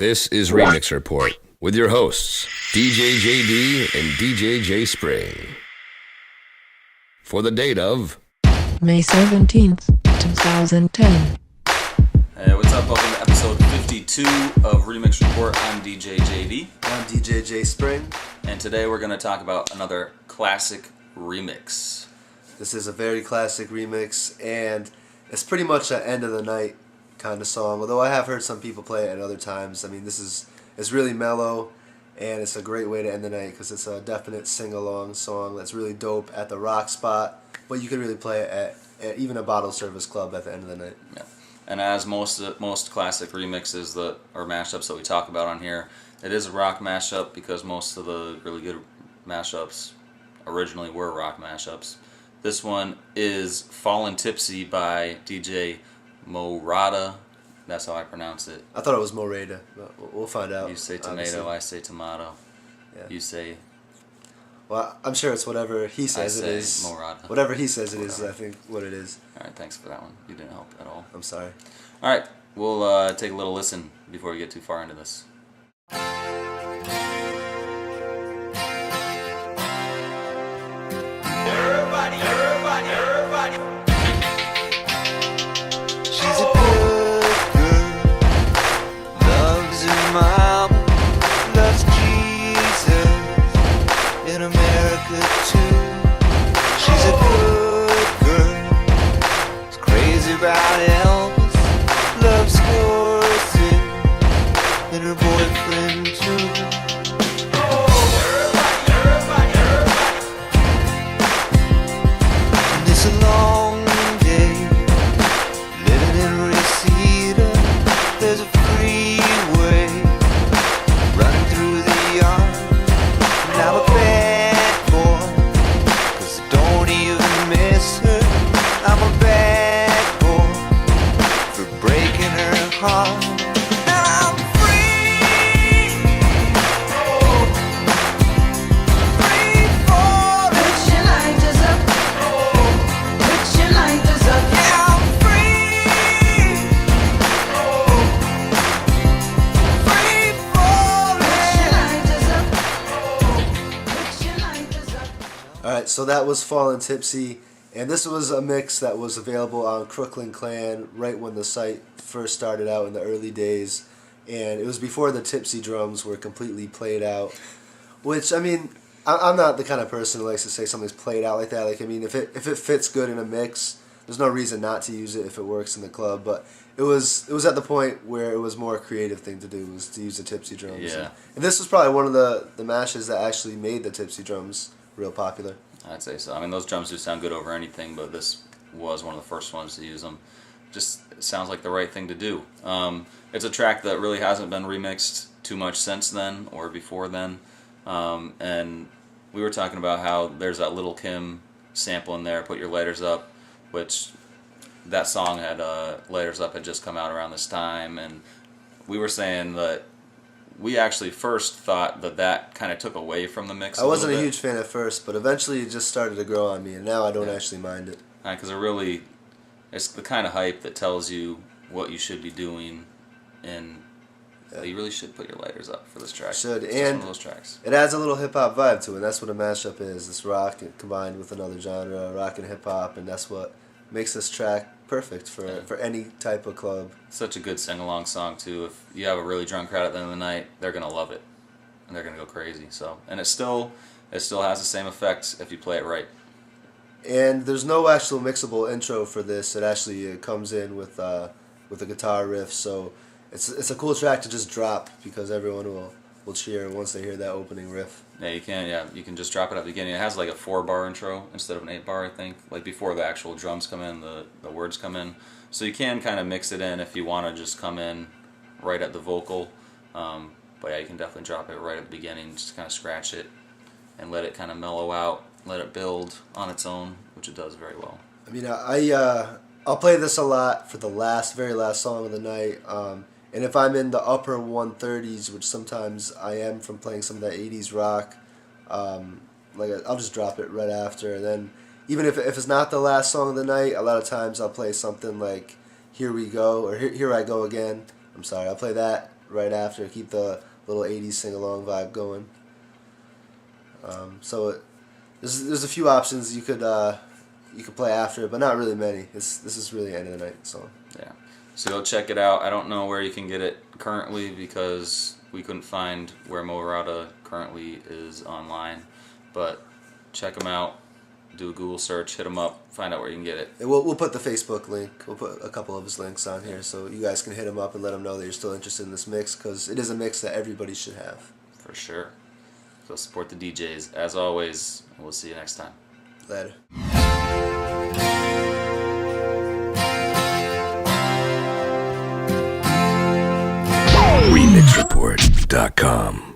This is Remix Report with your hosts, DJ JD and DJ J Spring. For the date of May 17th, 2010. Hey, what's up? Welcome to episode 52 of Remix Report. I'm DJ JD. I'm DJ J Spring. And today we're going to talk about another classic remix. This is a very classic remix, and it's pretty much an end of the night kind of song. Although I have heard some people play it at other times. I mean, it's really mellow, and it's a great way to end the night because it's a definite sing-along song that's really dope at the rock spot. But you can really play it at even a bottle service club at the end of the night. Yeah. And as most classic remixes or mashups that we talk about on here, it is a rock mashup because most of the really good mashups originally were rock mashups. This one is Fallin' Tipsy by DJ Morada. That's how I pronounce it. I thought it was Morada, but we'll find out. You say tomato, obviously. I say tomato. Yeah. You say... Well, I'm sure it's whatever he says it is. Morada. Whatever he says it is, I think, what it is. Alright, thanks for that one. You didn't help at all. I'm sorry. Alright, we'll take a little listen before we get too far into this. Everybody. She's a good girl, loves her mom, loves Jesus, in America too. She's a good girl, is crazy about Elvis, loves horses, and her boyfriend too. It's a long day, living in Reseda. There's a freeway running through the yard. And I'm a bad boy, 'cause I don't even miss her. I'm a bad boy for breaking her heart. Now I'm free, free falling. Put your lighters up. Put your lighters up. Yeah, I'm free, free falling. Put your lighters up. Put your lighters up. Alright, so that was Fallin' Tipsy, and this was a mix that was available on Crooklyn Clan right when the site first started out in the early days, and it was before the Tipsy drums were completely played out, which, I mean, I'm not the kind of person who likes to say something's played out like that. Like, I mean, if it fits good in a mix, there's no reason not to use it if it works in the club, but it was at the point where it was more a creative thing to do, was to use the Tipsy drums. Yeah. And this was probably one of the mashes that actually made the Tipsy drums real popular. I'd say so. I mean, those drums do sound good over anything, but this was one of the first ones to use them. Just sounds like the right thing to do. It's a track that really hasn't been remixed too much since then or before then. And we were talking about how there's that Little Kim sample in there, Put Your Lighters Up, which that song had, Lighters Up had just come out around this time, and we were saying that we actually first thought that kind of took away from the mix. I wasn't a little bit. huge fan at first, but eventually it just started to grow on me, and now I don't Yeah. actually mind it. Because it's the kind of hype that tells you what you should be doing, and you really should put your lighters up for this track. Should, It's just one and of those tracks. it adds a little hip-hop vibe to it, and that's what a mashup is. It's rock combined with another genre, rock and hip-hop, and that's what makes this track perfect for any type of club. Such a good sing-along song too. If you have a really drunk crowd at the end of the night, they're gonna love it, and they're gonna go crazy. So, and it still has the same effects if you play it right. And there's no actual mixable intro for this. It actually comes in with a guitar riff, so it's a cool track to just drop because everyone will cheer once they hear that opening riff. Yeah, you can just drop it at the beginning. It has like a 4-bar intro instead of an 8-bar, I think. Like before the actual drums come in, the words come in. So you can kind of mix it in if you want to just come in right at the vocal. But yeah, you can definitely drop it right at the beginning, just kind of scratch it and let it kind of mellow out, let it build on its own, which it does very well. I mean, I'll play this a lot for the very last song of the night. And if I'm in the upper 130s, which sometimes I am from playing some of that 80s rock, I'll just drop it right after. And then even if it's not the last song of the night, a lot of times I'll play something like Here We Go or Here I Go Again. I'm sorry, I'll play that right after. Keep the little 80s sing-along vibe going. There's a few options you could play after, but not really many. This is really end of the night song. Yeah. So go check it out. I don't know where you can get it currently because we couldn't find where Motorada currently is online. But check them out. Do a Google search. Hit them up. Find out where you can get it. And we'll put the Facebook link. We'll put a couple of his links on here so you guys can hit him up and let him know that you're still interested in this mix because it is a mix that everybody should have. For sure. So support the DJs. As always, we'll see you next time. Later. RemixReport.com